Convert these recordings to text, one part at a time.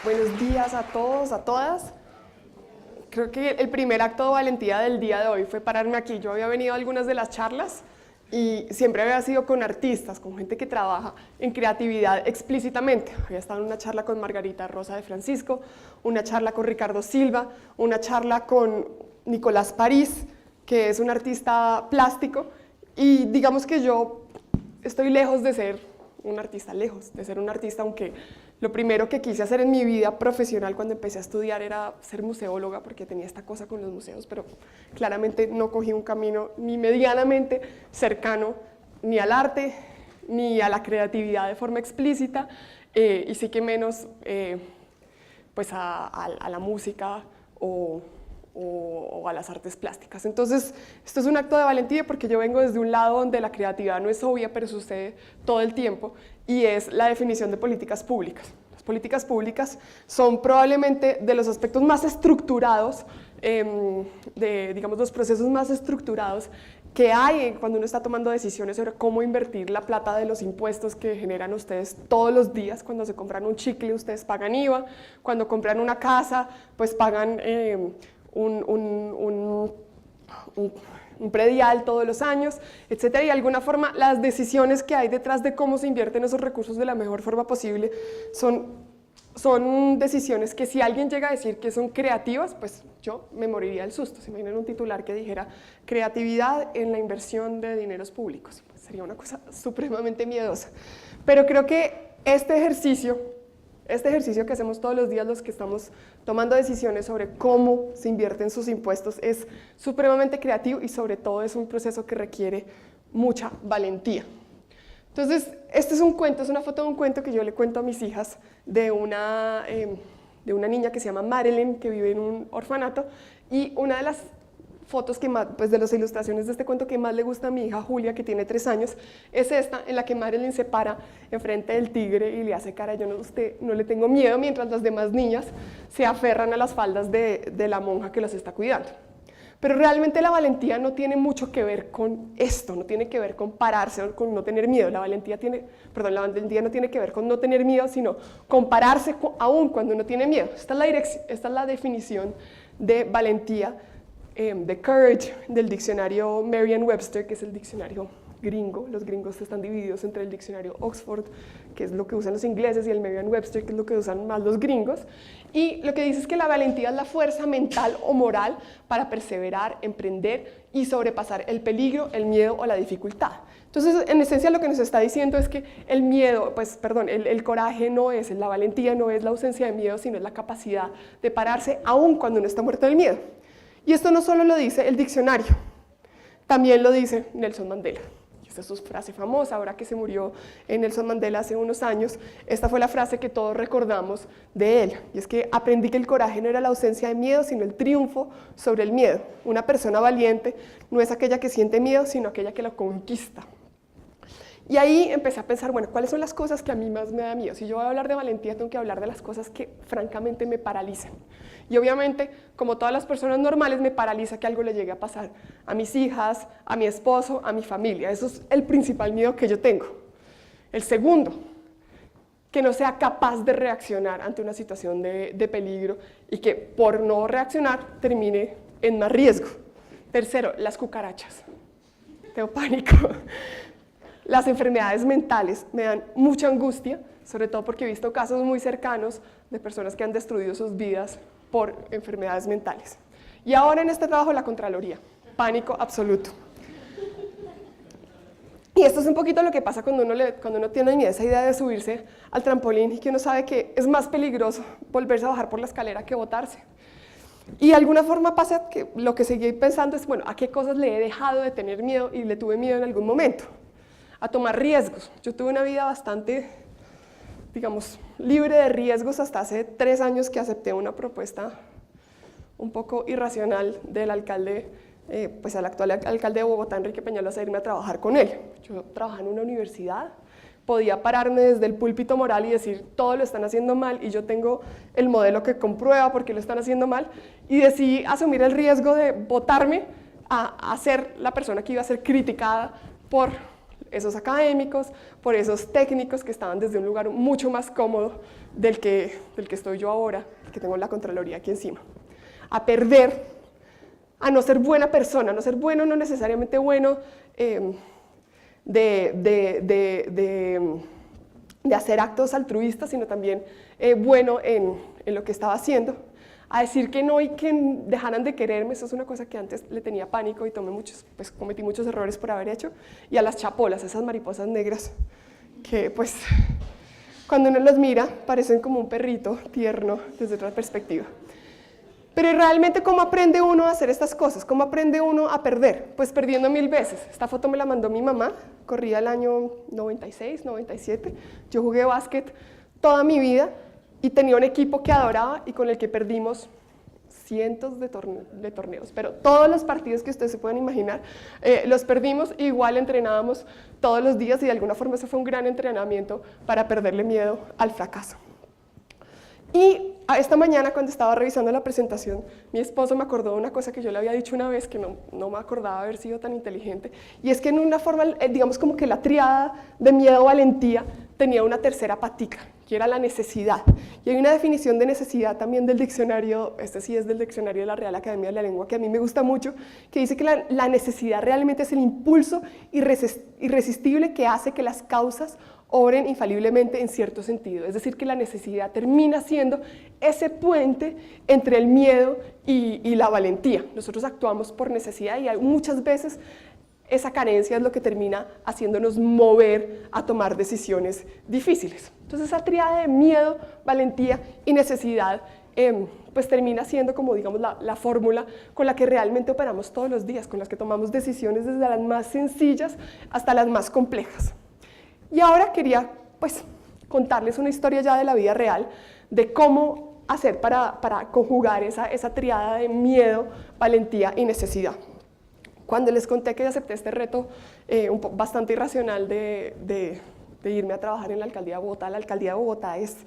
Buenos días a todos, a todas. Creo que el primer acto de valentía del día de hoy fue pararme aquí. Yo había venido a algunas de las charlas y siempre había sido con artistas, con gente que trabaja en creatividad explícitamente. Había estado en una charla con Margarita Rosa de Francisco, una charla con Ricardo Silva, una charla con Nicolás París, que es un artista plástico, y digamos que yo estoy lejos de ser un artista, aunque lo primero que quise hacer en mi vida profesional cuando empecé a estudiar era ser museóloga, porque tenía esta cosa con los museos, pero claramente no cogí un camino ni medianamente cercano ni al arte, ni a la creatividad de forma explícita, y sí que menos pues a la música o a las artes plásticas. Entonces, esto es un acto de valentía porque yo vengo desde un lado donde la creatividad no es obvia, pero sucede todo el tiempo, y es la definición de políticas públicas. Las políticas públicas son probablemente de los aspectos más estructurados, digamos, los procesos más estructurados que hay cuando uno está tomando decisiones sobre cómo invertir la plata de los impuestos que generan ustedes todos los días. Cuando se compran un chicle, ustedes pagan IVA. Cuando compran una casa, pues pagan un predial todos los años, etcétera. Y de alguna forma las decisiones que hay detrás de cómo se invierten esos recursos de la mejor forma posible son decisiones que si alguien llega a decir que son creativas, pues yo me moriría del susto. Se imaginan un titular que dijera creatividad en la inversión de dineros públicos. Pues sería una cosa supremamente miedosa. Pero creo que este ejercicio que hacemos todos los días los que estamos tomando decisiones sobre cómo se invierten sus impuestos es supremamente creativo y sobre todo es un proceso que requiere mucha valentía. Entonces, este es un cuento, es una foto de un cuento que yo le cuento a mis hijas de una niña que se llama Marilyn, que vive en un orfanato, y una de las fotos que más, pues de las ilustraciones de este cuento que más le gusta a mi hija Julia, que tiene 3 años, es esta en la que Marilyn se para enfrente del tigre y le hace cara, usted no le tengo miedo, mientras las demás niñas se aferran a las faldas de la monja que las está cuidando. Pero realmente la valentía no tiene mucho que ver con esto, no tiene que ver con pararse o con no tener miedo. La valentía no tiene que ver con no tener miedo, sino con pararse aún cuando uno tiene miedo. Esta es la definición de valentía, de courage, del diccionario Merriam-Webster, que es el diccionario gringo. Los gringos están divididos entre el diccionario Oxford, que es lo que usan los ingleses, y el Merriam-Webster, que es lo que usan más los gringos. Y lo que dice es que la valentía es la fuerza mental o moral para perseverar, emprender y sobrepasar el peligro, el miedo o la dificultad. Entonces, en esencia, lo que nos está diciendo es que el coraje no es, la valentía no es la ausencia de miedo, sino es la capacidad de pararse aún cuando uno está muerto del miedo. Y esto no solo lo dice el diccionario, también lo dice Nelson Mandela. Esta es su frase famosa, ahora que se murió Nelson Mandela hace unos años, esta fue la frase que todos recordamos de él, y es que aprendí que el coraje no era la ausencia de miedo, sino el triunfo sobre el miedo. Una persona valiente no es aquella que siente miedo, sino aquella que lo conquista. Y ahí empecé a pensar, bueno, ¿cuáles son las cosas que a mí más me da miedo? Si yo voy a hablar de valentía, tengo que hablar de las cosas que francamente me paralizan. Y obviamente, como todas las personas normales, me paraliza que algo le llegue a pasar a mis hijas, a mi esposo, a mi familia. Eso es el principal miedo que yo tengo. El segundo, que no sea capaz de reaccionar ante una situación de peligro y que por no reaccionar termine en más riesgo. Tercero, las cucarachas. Tengo pánico. Las enfermedades mentales me dan mucha angustia, sobre todo porque he visto casos muy cercanos de personas que han destruido sus vidas por enfermedades mentales. Y ahora en este trabajo la Contraloría, pánico absoluto. Y esto es un poquito lo que pasa cuando uno tiene esa idea de subirse al trampolín y que uno sabe que es más peligroso volverse a bajar por la escalera que botarse. Y de alguna forma pasa que lo que seguí pensando es, bueno, ¿a qué cosas le he dejado de tener miedo y le tuve miedo en algún momento? A tomar riesgos. Yo tuve una vida bastante, digamos, libre de riesgos hasta hace 3 años que acepté una propuesta un poco irracional del alcalde, pues al actual alcalde de Bogotá, Enrique Peñalosa, irme a trabajar con él. Yo trabajaba en una universidad, podía pararme desde el púlpito moral y decir todo lo están haciendo mal y yo tengo el modelo que comprueba por qué lo están haciendo mal, y decidí asumir el riesgo de botarme a ser la persona que iba a ser criticada por esos académicos, por esos técnicos que estaban desde un lugar mucho más cómodo del que estoy yo ahora, que tengo la Contraloría aquí encima. A perder, a no ser buena persona, no ser bueno, no necesariamente bueno de hacer actos altruistas, sino también bueno en lo que estaba haciendo. A decir que no y que dejaran de quererme, eso es una cosa que antes le tenía pánico y cometí muchos errores por haber hecho. Y a las chapolas, esas mariposas negras, que pues cuando uno los mira parecen como un perrito tierno desde otra perspectiva. Pero realmente, ¿cómo aprende uno a hacer estas cosas? ¿Cómo aprende uno a perder? Pues perdiendo 1000 veces. Esta foto me la mandó mi mamá, corría el año 96, 97. Yo jugué básquet toda mi vida y tenía un equipo que adoraba y con el que perdimos cientos de torneos, pero todos los partidos que ustedes se pueden imaginar los perdimos. Igual entrenábamos todos los días y de alguna forma eso fue un gran entrenamiento para perderle miedo al fracaso. Y esta mañana, cuando estaba revisando la presentación, mi esposo me acordó de una cosa que yo le había dicho una vez que no me acordaba haber sido tan inteligente, y es que en una forma, digamos como que la tríada de miedo-valentía tenía una tercera patica, que era la necesidad. Y hay una definición de necesidad también del diccionario, este sí es del diccionario de la Real Academia de la Lengua, que a mí me gusta mucho, que dice que la necesidad realmente es el impulso irresistible que hace que las causas obren infaliblemente en cierto sentido. Es decir, que la necesidad termina siendo ese puente entre el miedo y la valentía. Nosotros actuamos por necesidad y muchas veces esa carencia es lo que termina haciéndonos mover a tomar decisiones difíciles. Entonces esa tríada de miedo, valentía y necesidad pues termina siendo como digamos la fórmula con la que realmente operamos todos los días, con las que tomamos decisiones desde las más sencillas hasta las más complejas. Y ahora quería pues contarles una historia ya de la vida real de cómo hacer para conjugar esa tríada de miedo, valentía y necesidad. Cuando les conté que acepté este reto bastante irracional de irme a trabajar en la Alcaldía de Bogotá es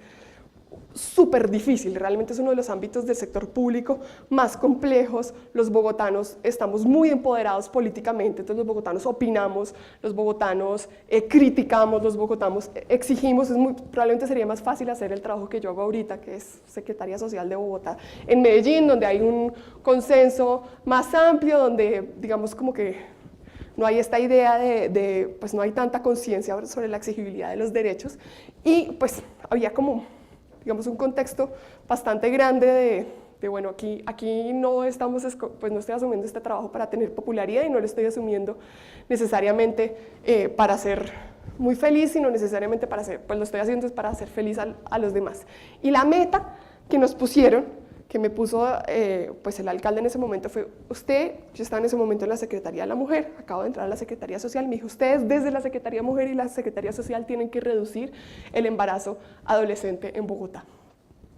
súper difícil, realmente es uno de los ámbitos del sector público más complejos. Los bogotanos estamos muy empoderados políticamente, entonces los bogotanos opinamos, los bogotanos criticamos, los bogotanos exigimos. Probablemente sería más fácil hacer el trabajo que yo hago ahorita, que es Secretaría Social de Bogotá, en Medellín, donde hay un consenso más amplio, donde digamos como que no hay esta idea pues no hay tanta conciencia sobre la exigibilidad de los derechos, y pues había como digamos un contexto bastante grande de bueno, aquí no no estoy asumiendo este trabajo para tener popularidad y no lo estoy asumiendo necesariamente para ser muy feliz, sino necesariamente pues lo estoy haciendo es para hacer feliz a los demás. Y la meta que nos pusieron, que me puso pues el alcalde en ese momento fue: yo estaba en ese momento en la Secretaría de la Mujer, acabo de entrar a la Secretaría Social, me dijo: ustedes desde la Secretaría de Mujer y la Secretaría Social tienen que reducir el embarazo adolescente en Bogotá.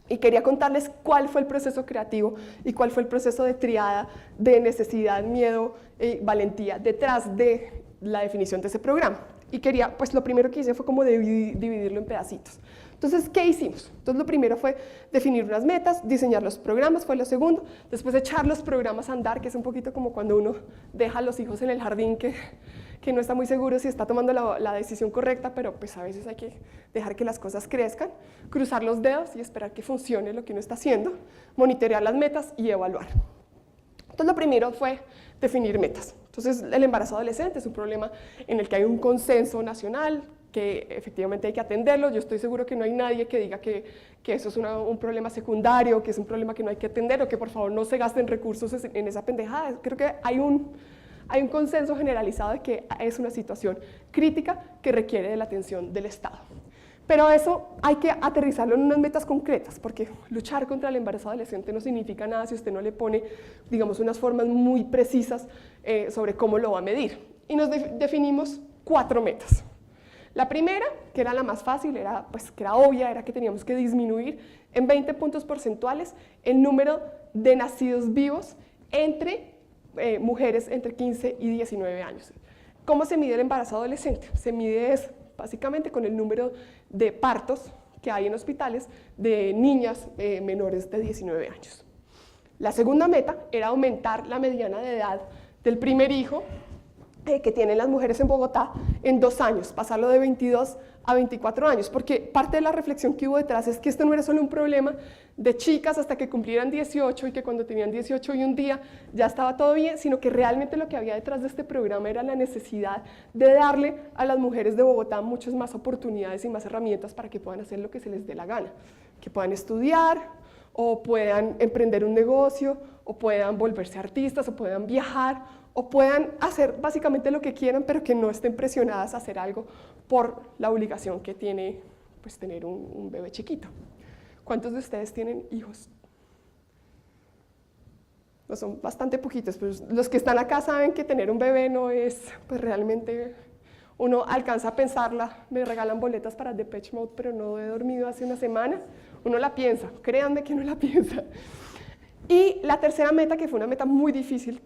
Y quería contarles cuál fue el proceso creativo y cuál fue el proceso de triada de necesidad, miedo y valentía detrás de la definición de ese programa. Y pues lo primero que hice fue como dividirlo en pedacitos. Entonces, ¿qué hicimos? Entonces, lo primero fue definir unas metas, diseñar los programas, fue lo segundo. Después, echar los programas a andar, que es un poquito como cuando uno deja a los hijos en el jardín, que no está muy seguro si está tomando la decisión correcta, pero pues a veces hay que dejar que las cosas crezcan, cruzar los dedos y esperar que funcione lo que uno está haciendo, monitorear las metas y evaluar. Entonces, lo primero fue definir metas. Entonces, el embarazo adolescente es un problema en el que hay un consenso nacional, que efectivamente hay que atenderlo. Yo estoy seguro que no hay nadie que diga que eso es un problema secundario, que es un problema que no hay que atender, o que por favor no se gasten recursos en esa pendejada. Creo que hay un consenso generalizado de que es una situación crítica que requiere de la atención del Estado. Pero eso hay que aterrizarlo en unas metas concretas, porque luchar contra el embarazo adolescente no significa nada si usted no le pone, digamos, unas formas muy precisas sobre cómo lo va a medir. Y nos definimos 4 metas. La primera, que era la más fácil, que era obvia, era que teníamos que disminuir en 20 puntos porcentuales el número de nacidos vivos entre mujeres entre 15 y 19 años. ¿Cómo se mide el embarazo adolescente? Se mide básicamente con el número de partos que hay en hospitales de niñas menores de 19 años. La segunda meta era aumentar la mediana de edad del primer hijo que tienen las mujeres en Bogotá en 2 años, pasarlo de 22 a 24 años, porque parte de la reflexión que hubo detrás es que esto no era solo un problema de chicas hasta que cumplieran 18 y que cuando tenían 18 y un día ya estaba todo bien, sino que realmente lo que había detrás de este programa era la necesidad de darle a las mujeres de Bogotá muchas más oportunidades y más herramientas para que puedan hacer lo que se les dé la gana, que puedan estudiar, o puedan emprender un negocio, o puedan volverse artistas, o puedan viajar, o puedan hacer básicamente lo que quieran, pero que no estén presionadas a hacer algo por la obligación que tiene pues, tener un bebé chiquito. ¿Cuántos de ustedes tienen hijos? No, son bastante poquitos, pero los que están acá saben que tener un bebé no es, pues realmente, uno alcanza a pensarla, me regalan boletas para Depeche Mode, pero no he dormido hace una semana, uno la piensa, créanme que uno la piensa. Y la tercera meta, que fue una meta muy difícil,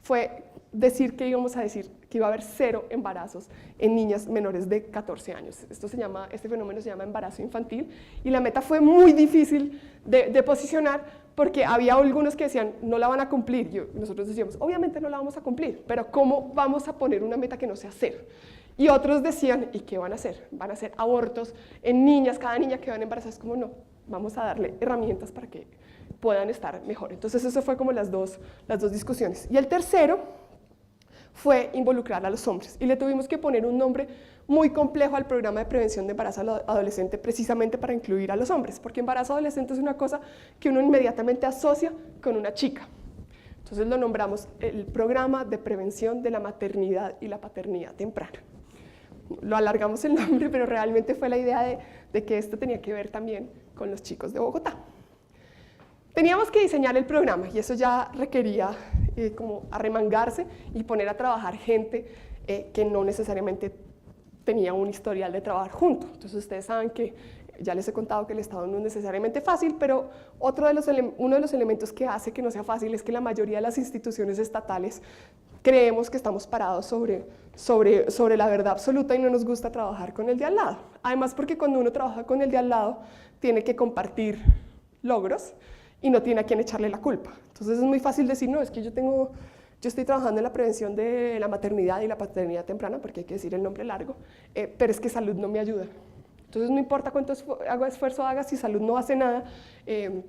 fue decir que íbamos a decir que iba a haber 0 embarazos en niñas menores de 14 años. Este fenómeno se llama embarazo infantil y la meta fue muy difícil de posicionar porque había algunos que decían no la van a cumplir. Nosotros decíamos obviamente no la vamos a cumplir, pero ¿cómo vamos a poner una meta que no sea 0? Y otros decían ¿y qué van a hacer? Van a hacer abortos en niñas, cada niña que van embarazadas, como no, vamos a darle herramientas para que puedan estar mejor. Entonces eso fue como las dos discusiones. Y el tercero fue involucrar a los hombres y le tuvimos que poner un nombre muy complejo al programa de prevención de embarazo adolescente precisamente para incluir a los hombres, porque embarazo adolescente es una cosa que uno inmediatamente asocia con una chica. Entonces lo nombramos el programa de prevención de la maternidad y la paternidad temprana. Lo alargamos el nombre, pero realmente fue la idea de que esto tenía que ver también con los chicos de Bogotá. Teníamos que diseñar el programa y eso ya requería como arremangarse y poner a trabajar gente que no necesariamente tenía un historial de trabajar junto. Entonces ustedes saben que ya les he contado que el Estado no es necesariamente fácil, pero uno de los elementos que hace que no sea fácil es que la mayoría de las instituciones estatales creemos que estamos parados sobre la verdad absoluta y no nos gusta trabajar con el de al lado. Además porque cuando uno trabaja con el de al lado tiene que compartir logros y no tiene a quién echarle la culpa. Entonces es muy fácil decir, no, es que yo estoy trabajando en la prevención de la maternidad y la paternidad temprana, porque hay que decir el nombre largo, pero es que salud no me ayuda. Entonces no importa cuánto esfuerzo haga, si salud no hace nada,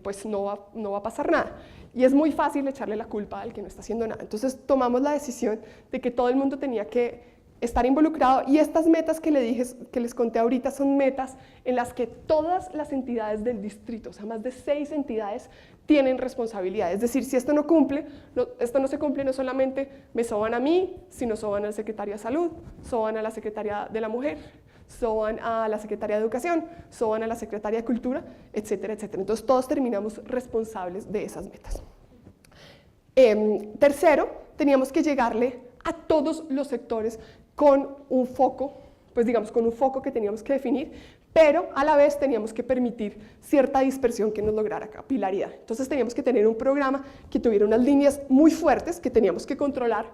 pues no va a pasar nada. Y es muy fácil echarle la culpa al que no está haciendo nada. Entonces tomamos la decisión de que todo el mundo tenía que estar involucrado y estas metas que les conté ahorita son metas en las que todas las entidades del distrito, o sea, más de 6 entidades, tienen responsabilidad. Es decir, si esto no se cumple, no solamente me soban a mí, sino soban al secretario de Salud, soban a la secretaria de la Mujer, soban a la secretaria de Educación, soban a la secretaria de Cultura, etcétera, etcétera. Entonces todos terminamos responsables de esas metas. Tercero, teníamos que llegarle a todos los sectores con un foco, pues digamos con un foco que teníamos que definir, pero a la vez teníamos que permitir cierta dispersión que nos lograra capilaridad. Entonces teníamos que tener un programa que tuviera unas líneas muy fuertes que teníamos que controlar,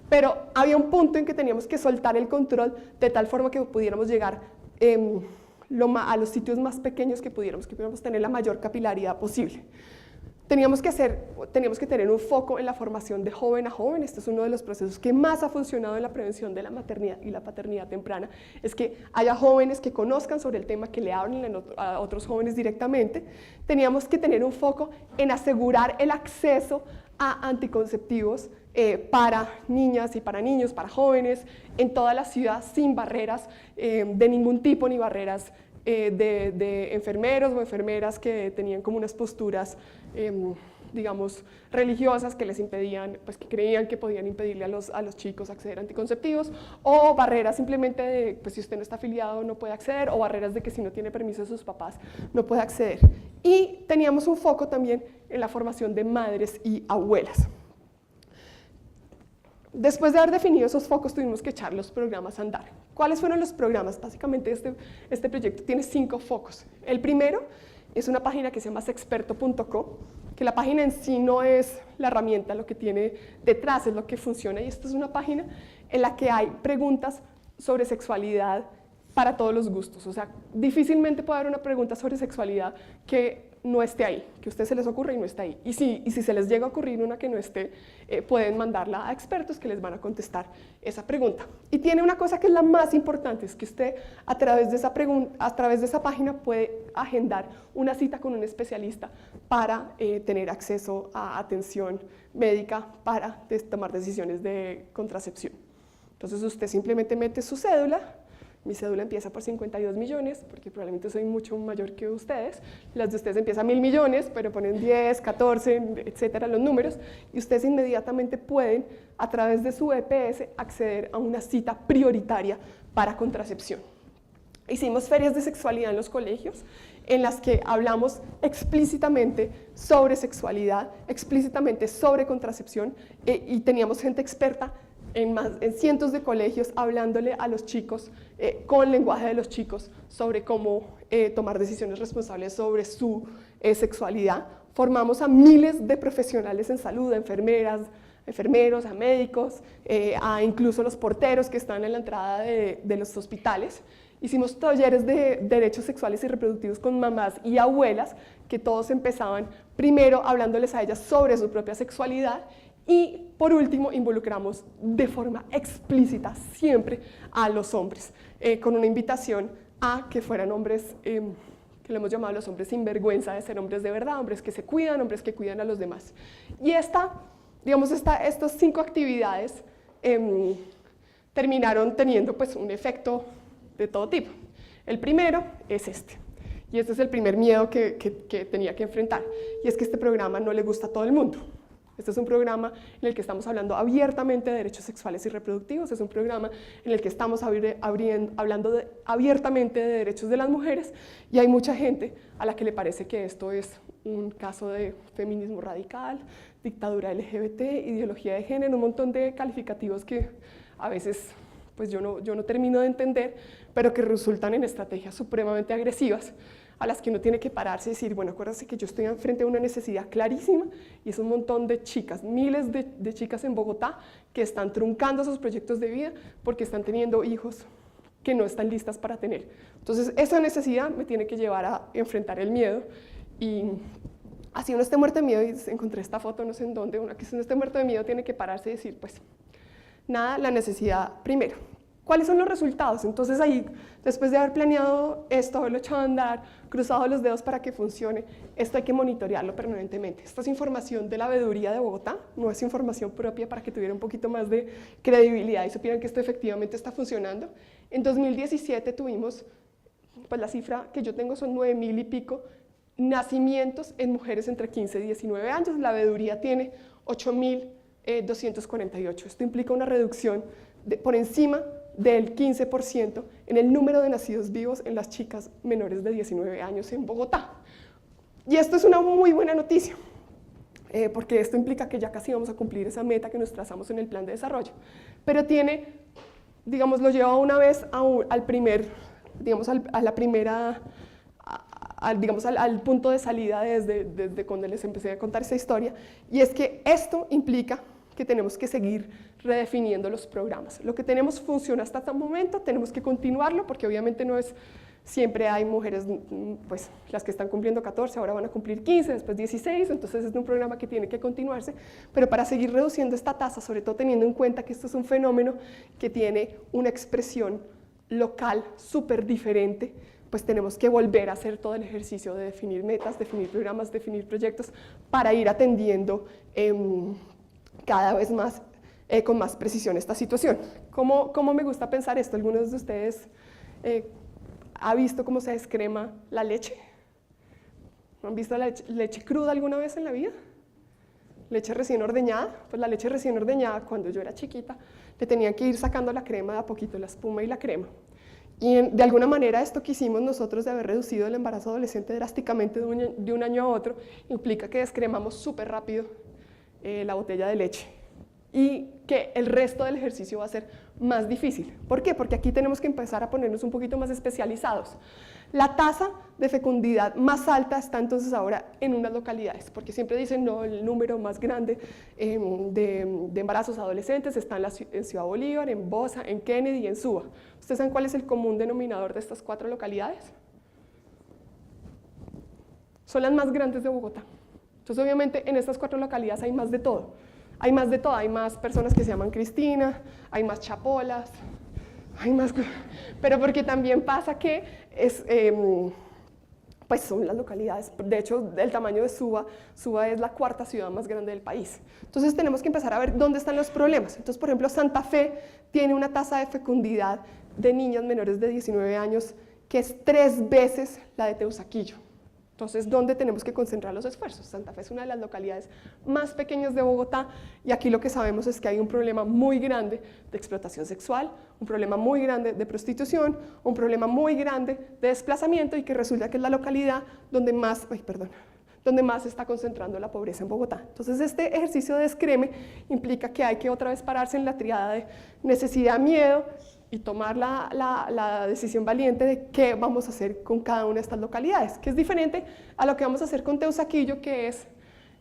pero había un punto en que teníamos que soltar el control de tal forma que pudiéramos llegar a los sitios más pequeños que pudiéramos tener la mayor capilaridad posible. Teníamos que tener un foco en la formación de joven a joven. Este es uno de los procesos que más ha funcionado en la prevención de la maternidad y la paternidad temprana, es que haya jóvenes que conozcan sobre el tema, que le hablen a otros jóvenes directamente. Teníamos que tener un foco en asegurar el acceso a anticonceptivos para niñas y para niños, para jóvenes, en toda la ciudad sin barreras de ningún tipo, ni barreras de enfermeros o enfermeras que tenían como unas posturas digamos, religiosas que les impedían, pues que creían que podían impedirle a los chicos acceder a anticonceptivos, o barreras simplemente de, pues si usted no está afiliado no puede acceder, o barreras de que si no tiene permiso de sus papás no puede acceder. Y teníamos un foco también en la formación de madres y abuelas. Después de haber definido esos focos, tuvimos que echar los programas a andar. ¿Cuáles fueron los programas? Básicamente este proyecto tiene 5 focos. El primero es una página que se llama sexperto.co, que la página en sí no es la herramienta, lo que tiene detrás es lo que funciona, y esta es una página en la que hay preguntas sobre sexualidad para todos los gustos. O sea, difícilmente puede haber una pregunta sobre sexualidad que no esté ahí, que a ustedes se les ocurra y no está ahí. Y si se les llega a ocurrir una que no esté, pueden mandarla a expertos que les van a contestar esa pregunta. Y tiene una cosa que es la más importante, es que usted a través de esa página puede agendar una cita con un especialista para tener acceso a atención médica para tomar decisiones de contracepción. Entonces usted simplemente mete su cédula. Mi cédula empieza por 52 millones, porque probablemente soy mucho mayor que ustedes. Las de ustedes empiezan 1.000 millones, pero ponen 10, 14, etcétera, los números. Y ustedes inmediatamente pueden, a través de su EPS, acceder a una cita prioritaria para contracepción. Hicimos ferias de sexualidad en los colegios, en las que hablamos explícitamente sobre sexualidad, explícitamente sobre contracepción, y teníamos gente experta en cientos de colegios hablándole a los chicos con lenguaje de los chicos sobre cómo tomar decisiones responsables sobre su sexualidad. Formamos a miles de profesionales en salud, a enfermeras, enfermeros, a médicos, a incluso los porteros que están en la entrada de los hospitales. Hicimos talleres de derechos sexuales y reproductivos con mamás y abuelas, que todos empezaban primero hablándoles a ellas sobre su propia sexualidad. Y por último, involucramos de forma explícita siempre a los hombres, con una invitación a que fueran hombres, que le hemos llamado los hombres sin vergüenza de ser hombres de verdad, hombres que se cuidan, hombres que cuidan a los demás. Y estas 5 actividades terminaron teniendo pues, un efecto de todo tipo. El primero es este. Y este es el primer miedo que tenía que enfrentar. Y es que este programa no le gusta a todo el mundo. Este es un programa en el que estamos hablando abiertamente de derechos sexuales y reproductivos, es un programa en el que estamos hablando abiertamente de derechos de las mujeres, y hay mucha gente a la que le parece que esto es un caso de feminismo radical, dictadura LGBT, ideología de género, un montón de calificativos que a veces pues yo no termino de entender, pero que resultan en estrategias supremamente agresivas, a las que uno tiene que pararse y decir, bueno, acuérdense que yo estoy frente a una necesidad clarísima, y es un montón de chicas, miles de chicas en Bogotá que están truncando sus proyectos de vida porque están teniendo hijos que no están listas para tener. Entonces, esa necesidad me tiene que llevar a enfrentar el miedo, y así uno esté muerto de miedo, y encontré esta foto no sé en dónde, una que si uno esté muerto de miedo tiene que pararse y decir, pues, nada, la necesidad primero. ¿Cuáles son los resultados? Entonces ahí, después de haber planeado esto, haberlo echado a andar, cruzado los dedos para que funcione, esto hay que monitorearlo permanentemente. Esta es información de la Veeduría de Bogotá, no es información propia, para que tuviera un poquito más de credibilidad y supieran que esto efectivamente está funcionando. En 2017 tuvimos, pues la cifra que yo tengo son 9.000 y pico nacimientos en mujeres entre 15 y 19 años. La Veeduría tiene 8.248. Esto implica una reducción por encima del 15% en el número de nacidos vivos en las chicas menores de 19 años en Bogotá. Y esto es una muy buena noticia, porque esto implica que ya casi vamos a cumplir esa meta que nos trazamos en el plan de desarrollo. Pero tiene, digamos, lo lleva una vez al punto de salida desde cuando les empecé a contar esa historia, y es que esto implica que tenemos que seguir redefiniendo los programas. Lo que tenemos funciona hasta este momento, tenemos que continuarlo, porque obviamente no es, siempre hay mujeres, pues las que están cumpliendo 14, ahora van a cumplir 15, después 16, entonces es un programa que tiene que continuarse, pero para seguir reduciendo esta tasa, sobre todo teniendo en cuenta que esto es un fenómeno que tiene una expresión local súper diferente, pues tenemos que volver a hacer todo el ejercicio de definir metas, definir programas, definir proyectos, para ir atendiendo cada vez más, con más precisión esta situación. ¿Cómo me gusta pensar esto? ¿Algunos de ustedes ha visto cómo se descrema la leche? ¿Han visto la leche cruda alguna vez en la vida? Leche recién ordeñada. Pues la leche recién ordeñada, cuando yo era chiquita, le tenían que ir sacando la crema de a poquito, la espuma y la crema. Y de alguna manera esto que hicimos nosotros de haber reducido el embarazo adolescente drásticamente de un año a otro, implica que descremamos súper rápido la botella de leche, y que el resto del ejercicio va a ser más difícil. ¿Por qué? Porque aquí tenemos que empezar a ponernos un poquito más especializados. La tasa de fecundidad más alta está entonces ahora en unas localidades, porque siempre dicen, no, el número más grande de embarazos adolescentes está en Ciudad Bolívar, en Bosa, en Kennedy y en Suba. ¿Ustedes saben cuál es el común denominador de estas 4 localidades? Son las más grandes de Bogotá. Entonces, obviamente, en estas 4 localidades hay más de todo. Hay más de todo, hay más personas que se llaman Cristina, hay más chapolas, hay más... Pero porque también pasa que pues son las localidades, de hecho, el tamaño de Suba es la 4ª ciudad más grande del país. Entonces tenemos que empezar a ver dónde están los problemas. Entonces, por ejemplo, Santa Fe tiene una tasa de fecundidad de niñas menores de 19 años que es 3 veces la de Teusaquillo. Entonces, ¿dónde tenemos que concentrar los esfuerzos? Santa Fe es una de las localidades más pequeñas de Bogotá y aquí lo que sabemos es que hay un problema muy grande de explotación sexual, un problema muy grande de prostitución, un problema muy grande de desplazamiento y que resulta que es la localidad donde más se está concentrando la pobreza en Bogotá. Entonces, este ejercicio de descreme implica que hay que otra vez pararse en la triada de necesidad, miedo y tomar la decisión valiente de qué vamos a hacer con cada una de estas localidades, que es diferente a lo que vamos a hacer con Teusaquillo, que es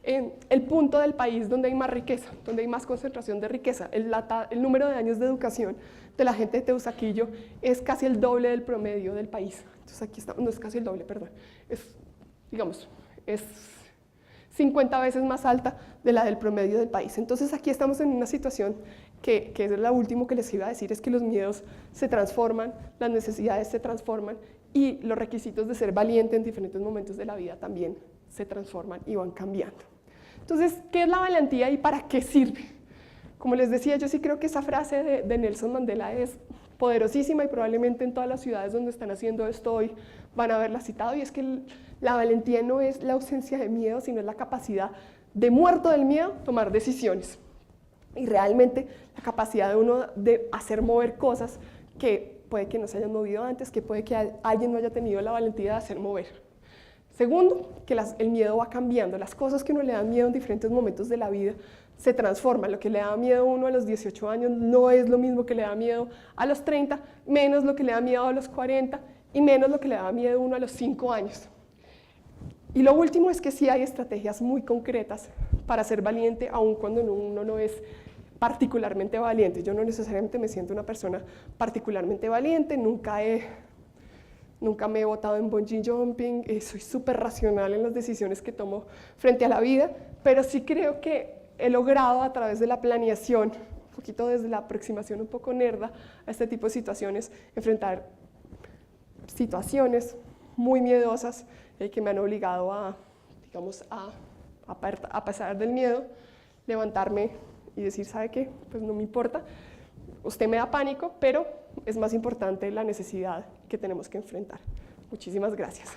el punto del país donde hay más riqueza, donde hay más concentración de riqueza. El número de años de educación de la gente de Teusaquillo es casi el doble del promedio del país. Entonces aquí está, no es casi el doble, perdón, es 50 veces más alta de la del promedio del país. Entonces aquí estamos en una situación que es lo último que les iba a decir, es que los miedos se transforman, las necesidades se transforman y los requisitos de ser valiente en diferentes momentos de la vida también se transforman y van cambiando. Entonces, ¿qué es la valentía y para qué sirve? Como les decía, yo sí creo que esa frase de Nelson Mandela es poderosísima y probablemente en todas las ciudades donde están haciendo esto hoy van a haberla citado, y es que la valentía no es la ausencia de miedo, sino es la capacidad de, muerto del miedo, tomar decisiones. Y realmente la capacidad de uno de hacer mover cosas que puede que no se hayan movido antes, que puede que alguien no haya tenido la valentía de hacer mover. Segundo, que el miedo va cambiando. Las cosas que uno le dan miedo en diferentes momentos de la vida se transforman. Lo que le da miedo a uno a los 18 años no es lo mismo que le da miedo a los 30, menos lo que le da miedo a los 40 y menos lo que le da miedo a uno a los 5 años. Y lo último es que sí hay estrategias muy concretas para ser valiente, aun cuando uno no es particularmente valiente. Yo no necesariamente me siento una persona particularmente valiente, nunca me he botado en bungee jumping, soy súper racional en las decisiones que tomo frente a la vida, pero sí creo que he logrado a través de la planeación, un poquito desde la aproximación un poco nerda a este tipo de situaciones, enfrentar situaciones muy miedosas que me han obligado a, digamos, a pesar del miedo, levantarme y decir, ¿sabe qué? Pues no me importa, usted me da pánico, pero es más importante la necesidad que tenemos que enfrentar. Muchísimas gracias.